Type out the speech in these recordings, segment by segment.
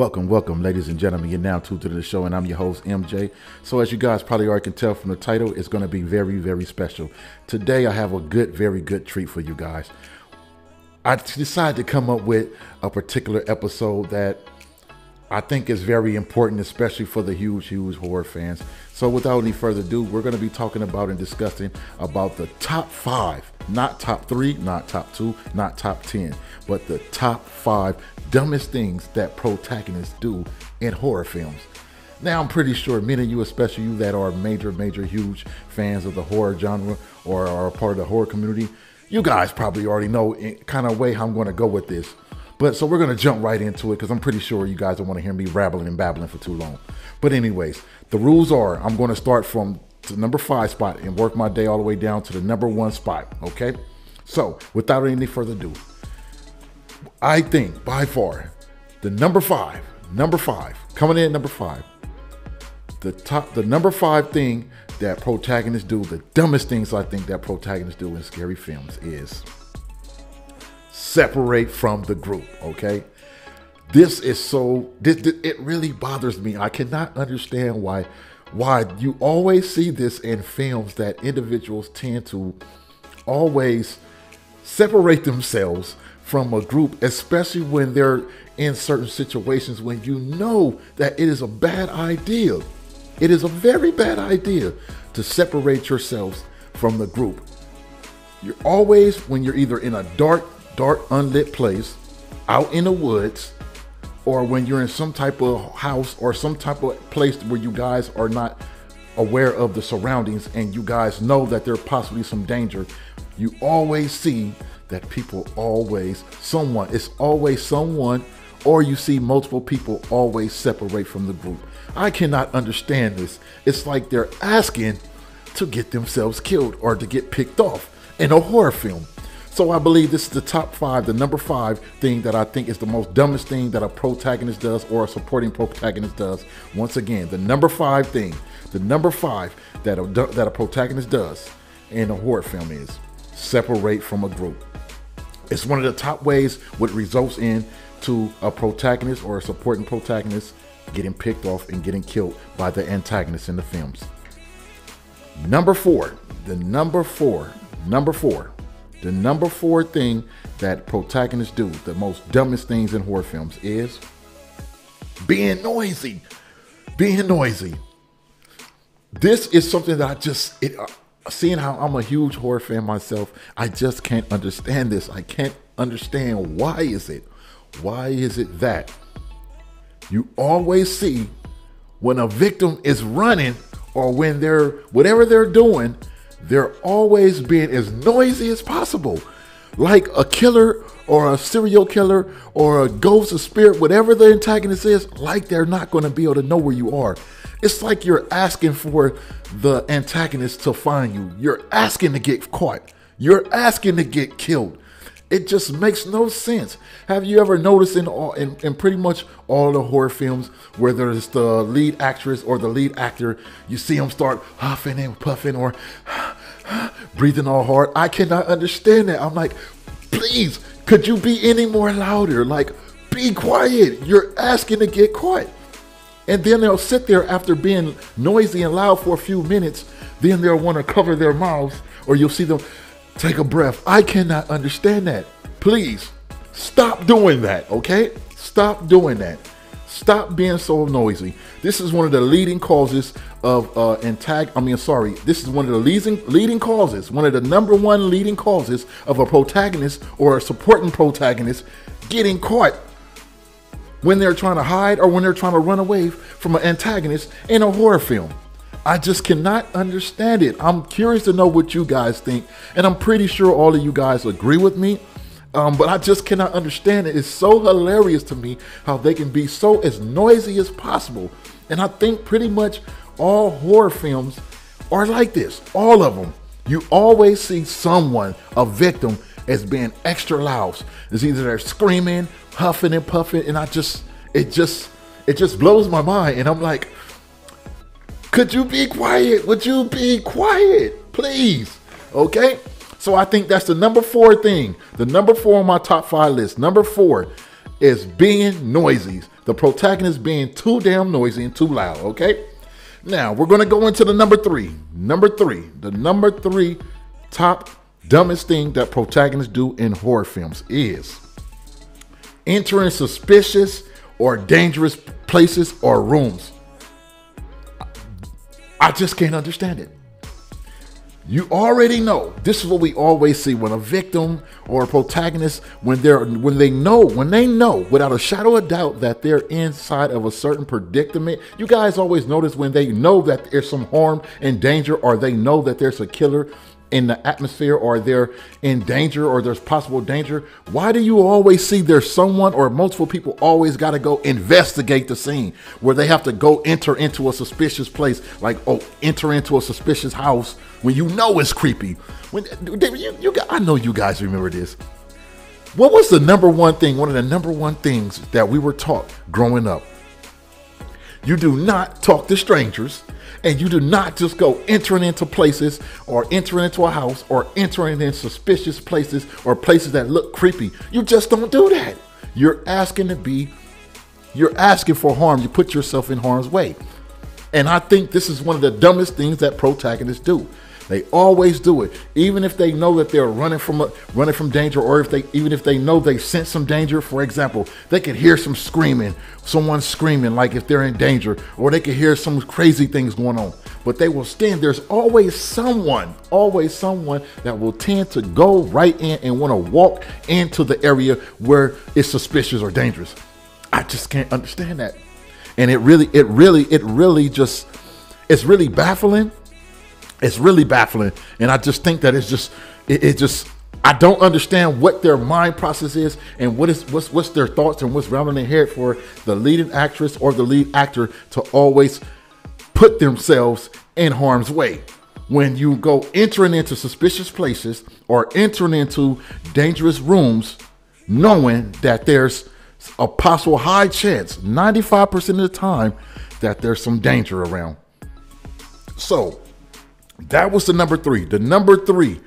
Welcome, ladies and gentlemen. You're now tuned to the show, and I'm your host, MJ. So as you guys probably already can tell from the title, it's going to be very, very special. Today, I have a very good treat for you guys. I decided to come up with a particular episode that I think is very important, especially for the huge horror fans. So without any further ado, we're going to be talking about and discussing about the top 5, not top 3, not top 2, not top 10, but the top 5 dumbest things that protagonists do in horror films. Now, I'm pretty sure many of you, especially you that are major, huge fans of the horror genre or are a part of the horror community, you guys probably already know kind of way how I'm going to go with this. But so we're going to jump right into it because I'm pretty sure you guys don't want to hear me rabbling and babbling for too long. But anyways, the rules are I'm going to start from the number 5 spot and work my day all the way down to the number 1 spot. Okay. So without any further ado, I think by far the number 5, coming in at number 5, the number 5 thing that protagonists do, the dumbest things I think that protagonists do in scary films is separate from the group. Okay, this is so it really bothers me. I cannot understand why you always see this in films, that individuals tend to always separate themselves from a group, especially when they're in certain situations when you know that it is a bad idea. It is a very bad idea to separate yourselves from the group. You're always, when you're either in a dark unlit place out in the woods, or when you're in some type of house or some type of place where you guys are not aware of the surroundings and you guys know that there possibly some danger, you always see that people it's always someone, or you see multiple people always separate from the group. I cannot understand this. It's like they're asking to get themselves killed or to get picked off in a horror film. So I believe this is the top 5, the number 5 thing that I think is the most dumbest thing that a protagonist does or a supporting protagonist does. Once again, the number 5 thing, that a protagonist does in a horror film is separate from a group. It's one of the top ways what results in to a protagonist or a supporting protagonist getting picked off and getting killed by the antagonist in the films. Number 4 thing that protagonists do, the most dumbest things in horror films, is being noisy. This is something that seeing how I'm a huge horror fan myself, I just can't understand this. I can't understand why is it that you always see when a victim is running or when whatever they're doing, they're always being as noisy as possible. Like a killer or a serial killer or a ghost, a spirit, whatever the antagonist is, like they're not going to be able to know where you are. It's like you're asking for the antagonist to find you. You're asking to get caught. You're asking to get killed. It just makes no sense. Have you ever noticed in pretty much all the horror films where there's the lead actress or the lead actor, you see them start huffing and puffing or breathing all hard? I cannot understand that. I'm like, please, could you be any more louder? Like, be quiet. You're asking to get caught. And then they'll sit there after being noisy and loud for a few minutes. Then they'll want to cover their mouths, or you'll see them take a breath. I cannot understand that. Please stop doing that. Okay? Stop doing that. Stop being so noisy. This is one of the leading causes of this is one of the leading causes, one of the number 1 leading causes of a protagonist or a supporting protagonist getting caught when they're trying to hide or when they're trying to run away from an antagonist in a horror film. I just cannot understand it. I'm curious to know what you guys think, and I'm pretty sure all of you guys agree with me. But I just cannot understand it. It's so hilarious to me how they can be so as noisy as possible. And I think pretty much all horror films are like this. All of them. You always see someone, a victim, as being extra loud. It's either they're screaming, huffing and puffing, and it just blows my mind. And I'm like, could you be quiet? Would you be quiet, please? Okay. So I think that's the number 4 thing. The number 4 on my top 5 list. Number 4 is being noisy. The protagonist being too damn noisy and too loud, okay? Now, we're going to go into the number three. The number three top dumbest thing that protagonists do in horror films is entering suspicious or dangerous places or rooms. I just can't understand it. You already know. This is what we always see when a victim or a protagonist, when they know without a shadow of doubt that they're inside of a certain predicament. You guys always notice when they know that there's some harm and danger, or they know that there's a killer in the atmosphere, or they're in danger, or there's possible danger. Why do you always see there's someone or multiple people always got to go investigate the scene, where they have to go enter into a suspicious place, like, oh, enter into a suspicious house when you know it's creepy. I know you guys remember this. What was the number one thing, one of the number one things that we were taught growing up? You do not talk to strangers, and you do not just go entering into places, or entering into a house, or entering in suspicious places, or places that look creepy. You just don't do that. You're asking for harm. You put yourself in harm's way. And I think this is one of the dumbest things that protagonists do. They always do it, even if they know that they're running from danger, or even if they know they sense some danger. For example, they could hear someone screaming, like if they're in danger, or they could hear some crazy things going on. But they will stand. There's always someone that will tend to go right in and want to walk into the area where it's suspicious or dangerous. I just can't understand that, and it's really baffling. It's really baffling, and I just think that I don't understand what their mind process is, and what's their thoughts, and what's around their head for the leading actress or the lead actor to always put themselves in harm's way. When you go entering into suspicious places or entering into dangerous rooms, knowing that there's a possible high chance, 95% of the time, that there's some danger around. So that was the number three. The number three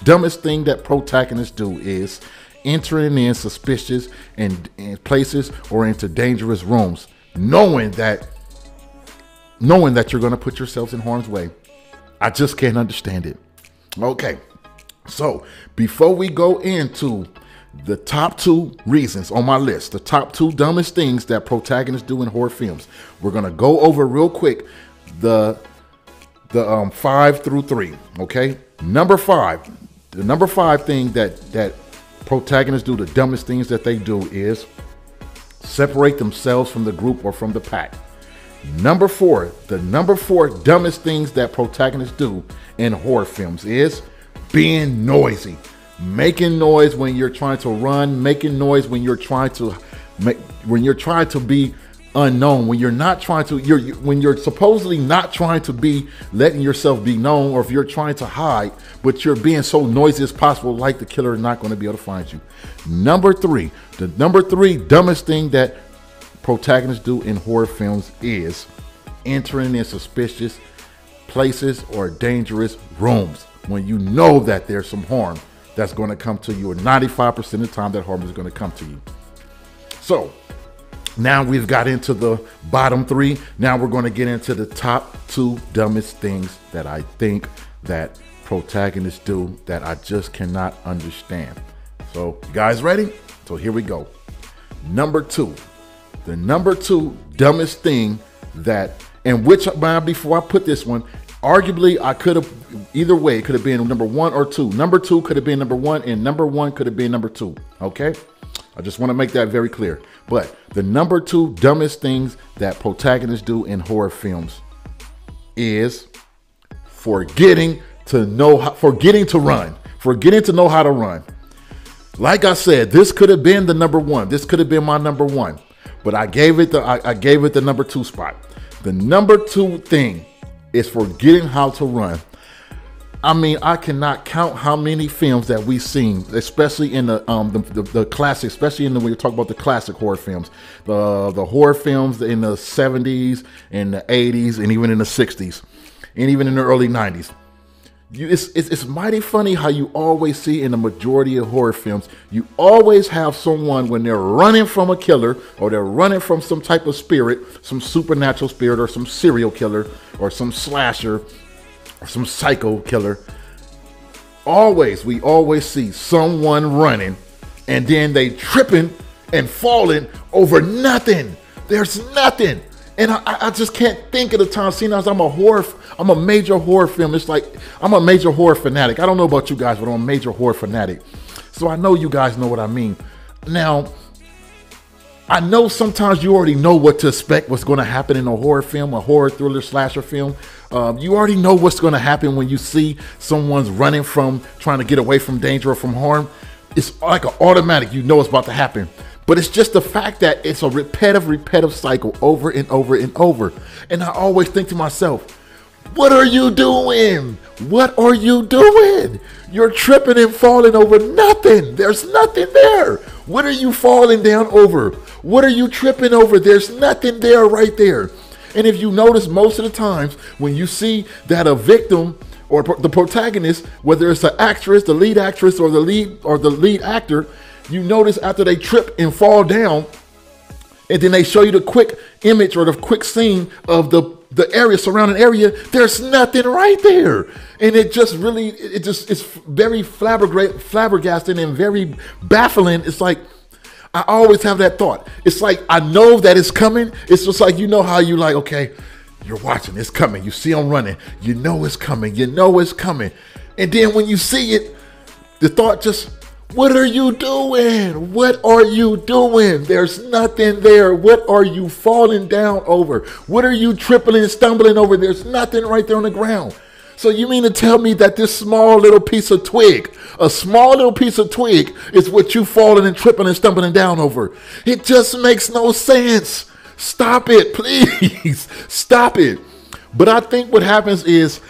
dumbest thing that protagonists do is entering in suspicious and places or into dangerous rooms, knowing that you're going to put yourselves in harm's way. I just can't understand it. Okay, so before we go into the top two reasons on my list, the top two dumbest things that protagonists do in horror films, we're going to go over real quick the 5 through 3. Okay, the number five thing that protagonists do, the dumbest things that they do, is separate themselves from the group or from the pack. Number four dumbest things that protagonists do in horror films is being noisy, making noise when you're trying to run, making noise when you're trying to be unknown, when you're supposedly not trying to be letting yourself be known, or if you're trying to hide, but you're being so noisy as possible, like the killer is not going to be able to find you. The number three dumbest thing that protagonists do in horror films is entering in suspicious places or dangerous rooms when you know that there's some harm that's going to come to you, and 95% of the time that harm is going to come to you. So now we've got into the bottom three. Now we're going to get into the top two dumbest things that I think that protagonists do that I just cannot understand. So you guys ready? So here we go. Number two. The number two dumbest thing that, and which, before I put this one, arguably I could have, either way, it could have been number one or two. Number two could have been number one, and number one could have been number two. Okay? I just want to make that very clear. But the number two dumbest things that protagonists do in horror films is forgetting to know how to run. Like I said, this could have been the number one. This could have been my number one, but I gave it the number two spot. The number two thing is forgetting how to run. I mean, I cannot count how many films that we've seen, especially in the classic, especially when you talk about the classic horror films, the horror films in the 70s and the 80s and even in the 60s and even in the early 90s. It's mighty funny how you always see in the majority of horror films, you always have someone when they're running from a killer or they're running from some type of spirit, some supernatural spirit or some serial killer or some slasher or some psycho killer. We always see someone running and then they tripping and falling over nothing. There's nothing. And I just can't think of the time, seeing as I'm a major horror film. It's like, I'm a major horror fanatic. I don't know about you guys, but I'm a major horror fanatic. So I know you guys know what I mean. Now, I know sometimes you already know what to expect, what's going to happen in a horror film, a horror thriller slasher film. You already know what's going to happen when you see someone's running from, trying to get away from danger or from harm. It's like an automatic, you know it's about to happen. But it's just the fact that it's a repetitive cycle over and over and over. And I always think to myself, what are you doing? What are you doing? You're tripping and falling over nothing. There's nothing there. What are you falling down over? What are you tripping over? There's nothing there right there. And if you notice, most of the times when you see that a victim or the protagonist, whether it's the actress, the lead actress, or the lead actor, you notice after they trip and fall down, and then they show you the quick image or the quick scene of the area, surrounding area, there's nothing right there. And it just really, it's very flabbergasting and very baffling. It's like, I always have that thought. It's like, I know that it's coming. It's just like, you know how you like, okay, you're watching, it's coming. You see them running. You know it's coming. You know it's coming. And then when you see it, the thought just, what are you doing? What are you doing? There's nothing there. What are you falling down over? What are you tripping and stumbling over? There's nothing right there on the ground. So you mean to tell me that this small little piece of twig, a small little piece of twig is what you falling and tripping and stumbling down over? It just makes no sense. Stop it, please. Stop it. But I think what happens is,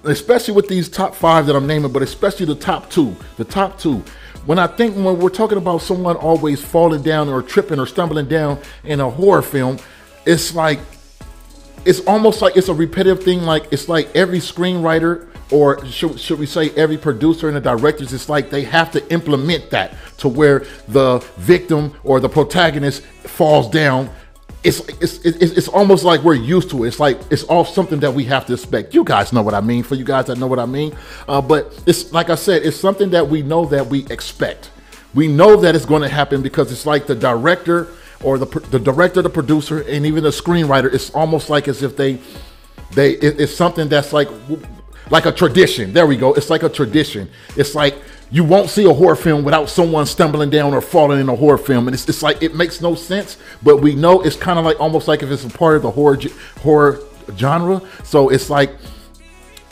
especially with these top 5 that I'm naming, but especially the top two, when we're talking about someone always falling down or tripping or stumbling down in a horror film, it's almost like it's a repetitive thing. Like, it's like every screenwriter, or should we say every producer and the directors, it's like they have to implement that to where the victim or the protagonist falls down. It's almost like we're used to it. It's like it's all something that we have to expect. You guys know what I mean. For you guys that know what I mean, but it's like I said, it's something that we know that we expect. We know that it's going to happen because it's like the director or the director, the producer, and even the screenwriter. It's almost like as if it's something that's like a tradition. There we go. It's like a tradition. It's like you won't see a horror film without someone stumbling down or falling in a horror film. And it's like, it makes no sense, but we know it's kind of like almost like if it's a part of the horror genre. So it's like,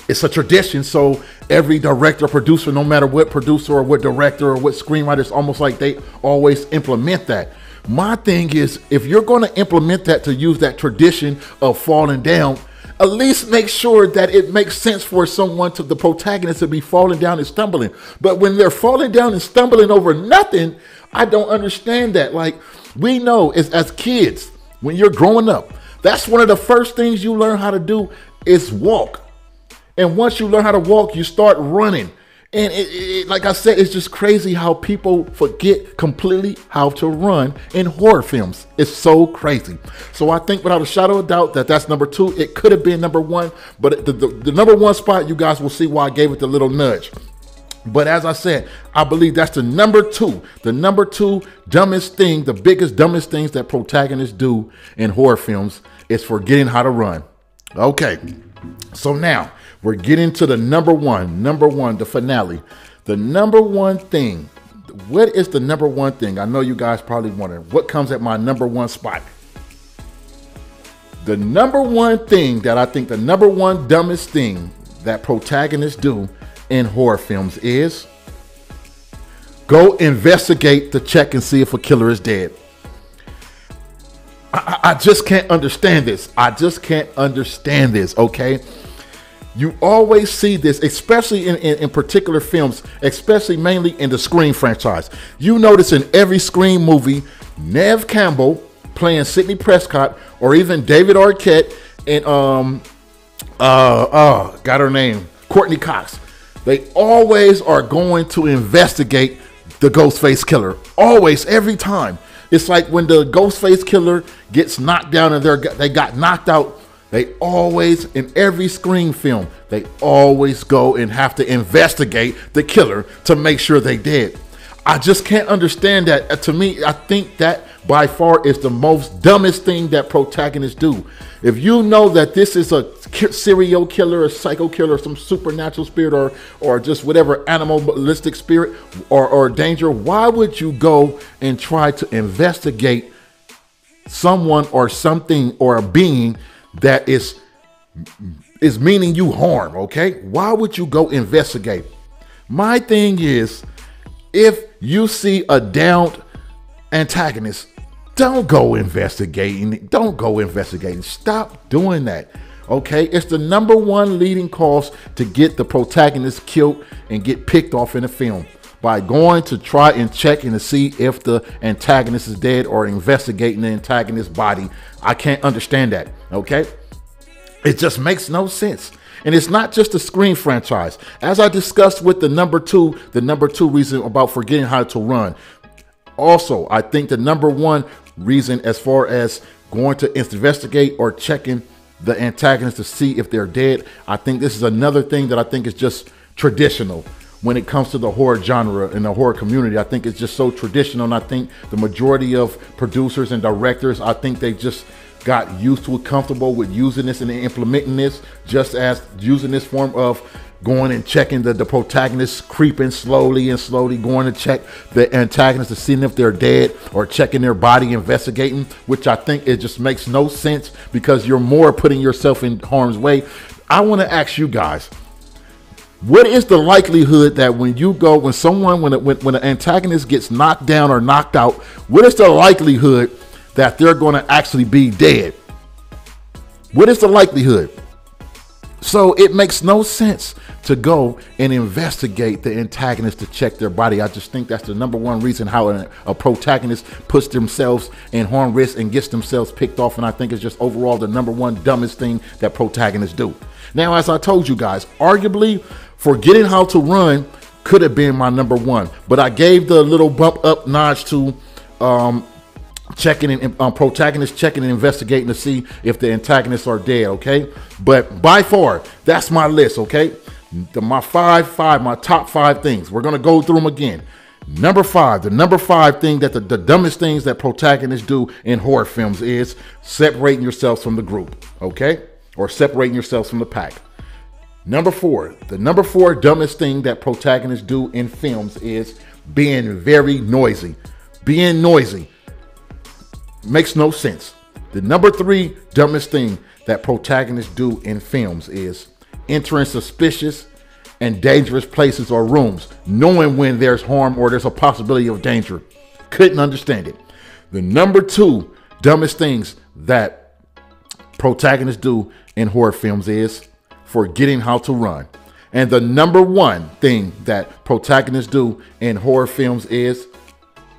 it's a tradition. So every director, producer, no matter what producer or what director or what screenwriter, it's almost like they always implement that. My thing is, if you're going to implement that to use that tradition of falling down, at least make sure that it makes sense for the protagonist to be falling down and stumbling. But when they're falling down and stumbling over nothing, I don't understand that. Like, we know as kids, when you're growing up, that's one of the first things you learn how to do is walk. And once you learn how to walk, you start running. And like I said, it's just crazy how people forget completely how to run in horror films. It's so crazy. So I think without a shadow of doubt that's number 2. It could have been number 1, but the number 1 spot, you guys will see why I gave it the little nudge. But as I said, I believe that's the number 2. The number 2 dumbest thing, the biggest, dumbest things that protagonists do in horror films is forgetting how to run. Okay, so now we're getting to the number one, the finale. The number 1 thing. What is the number 1 thing? I know you guys probably wondering what comes at my number 1 spot. The number 1 thing that I think, the number 1 dumbest thing that protagonists do in horror films is go investigate to check and see if a killer is dead. I just can't understand this. I just can't understand this, okay? You always see this, especially in particular films, especially mainly in the Scream franchise. You notice in every Scream movie, Neve Campbell playing Sidney Prescott, or even David Arquette and got her name, Courtney Cox. They always are going to investigate the Ghostface killer. Always, every time. It's like when the Ghostface killer gets knocked down and they got knocked out, they always, in every Scream film, they always go and have to investigate the killer to make sure they dead. I just can't understand that. To me, I think that by far is the most dumbest thing that protagonists do. If you know that this is a serial killer, a psycho killer, some supernatural spirit, or just whatever animalistic spirit or danger, why would you go and try to investigate someone or something or a being that is meaning you harm? Okay, why would you go investigate? My thing is, if you see a downed antagonist, don't go investigating. Don't go investigating. Stop doing that. Okay, it's the #1 leading cause to get the protagonist killed and get picked off in a film, by going to try and check and to see if the antagonist is dead or investigating the antagonist's body. I can't understand that. Okay, it just makes no sense. And it's not just the Scream franchise. As I discussed with the number two reason about forgetting how to run. Also, I think the #1 reason as far as going to investigate or checking the antagonist to see if they're dead, I think this is another thing that I think is just traditional when it comes to the horror genre and the horror community. I think it's just so traditional, and I think the majority of producers and directors, I think they just got used to it, comfortable with using this and implementing this, just as using this form of going and checking the protagonist, creeping slowly and slowly, going to check the antagonist to see if they're dead, or checking their body, investigating, which I think it just makes no sense, because you're more putting yourself in harm's way. I want to ask you guys, what is the likelihood that when an antagonist gets knocked down or knocked out, what is the likelihood that they're going to actually be dead? What is the likelihood? So it makes no sense to go and investigate the antagonist to check their body. I just think that's the #1 reason how a protagonist puts themselves in harm risk and gets themselves picked off. And I think it's just overall the #1 dumbest thing that protagonists do. Now, as I told you guys, arguably forgetting how to run could have been my #1, but I gave the little bump up notch to checking and protagonists checking and investigating to see if the antagonists are dead. Okay, but by far that's my list. Okay, my top five things. We're gonna go through them again. Number 5, the number 5 thing that the dumbest things that protagonists do in horror films is separating yourselves from the group. Okay, or separating yourselves from the pack. Number 4, the number 4 dumbest thing that protagonists do in films is being very noisy. Being noisy makes no sense. The number 3 dumbest thing that protagonists do in films is entering suspicious and dangerous places or rooms, knowing when there's harm or there's a possibility of danger. Couldn't understand it. The number 2 dumbest things that protagonists do in horror films is forgetting how to run. And the number 1 thing that protagonists do in horror films is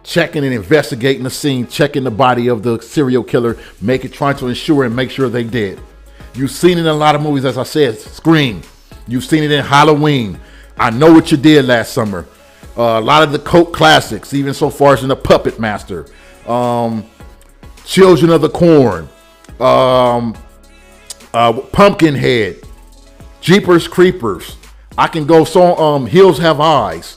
checking and investigating the scene, checking the body of the serial killer, trying to ensure and make sure they dead. You've seen it in a lot of movies, as I said, Scream. You've seen it in Halloween. I Know What You Did Last Summer. A lot of the cult classics, even so far as in The Puppet Master, Children of the Corn, Pumpkinhead, Jeepers Creepers. I can go Hills Have Eyes,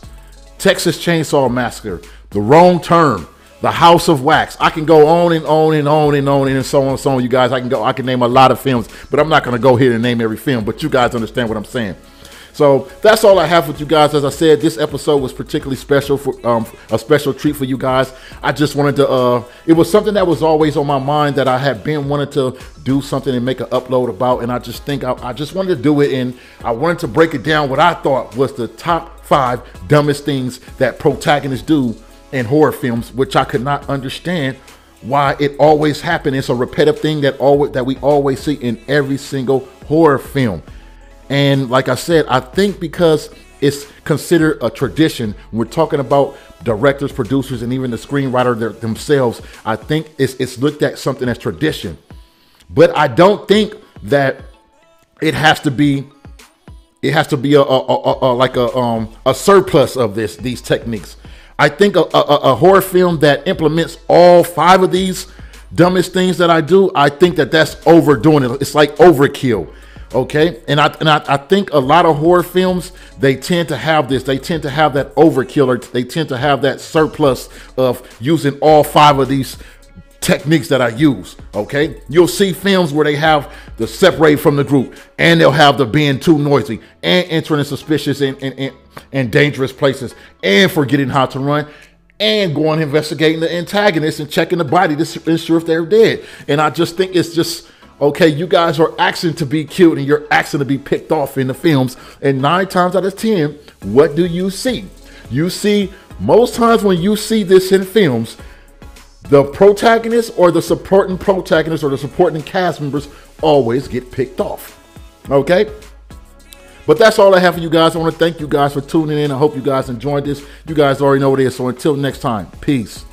Texas Chainsaw Massacre, The Wrong Turn, The House of Wax. I can go on and on and on and on and so on and so on, you guys. I can name a lot of films, but I'm not going to go here and name every film, but you guys understand what I'm saying. So that's all I have with you guys. As I said, this episode was particularly special, for a special treat for you guys. I just wanted to, it was something that was always on my mind that I had been wanting to do something and make an upload about. And I just think I just wanted to do it. And I wanted to break it down what I thought was the top 5 dumbest things that protagonists do in horror films, which I could not understand why it always happened. It's a repetitive thing that we always see in every single horror film. And like I said, I think because it's considered a tradition, when we're talking about directors, producers, and even the screenwriter themselves, I think it's looked at something as tradition. But I don't think that it has to be a surplus of these techniques. I think a horror film that implements all 5 of these dumbest things that I do, I think that's overdoing it. It's like overkill. Okay, and I think a lot of horror films, they tend to have this. They tend to have that overkill, or they tend to have that surplus of using all 5 of these techniques that I use. Okay, you'll see films where they have the separate from the group, and they'll have the being too noisy, and entering suspicious and dangerous places, and forgetting how to run, and going investigating the antagonist and checking the body to ensure if they're dead. And I just think it's just, okay, you guys are asking to be cute, and you're asking to be picked off in the films. And 9 times out of 10, what do you see? You see, most times when you see this in films, the protagonist or the supporting protagonist or the supporting cast members always get picked off. Okay? But that's all I have for you guys. I want to thank you guys for tuning in. I hope you guys enjoyed this. You guys already know what it is. So until next time, peace.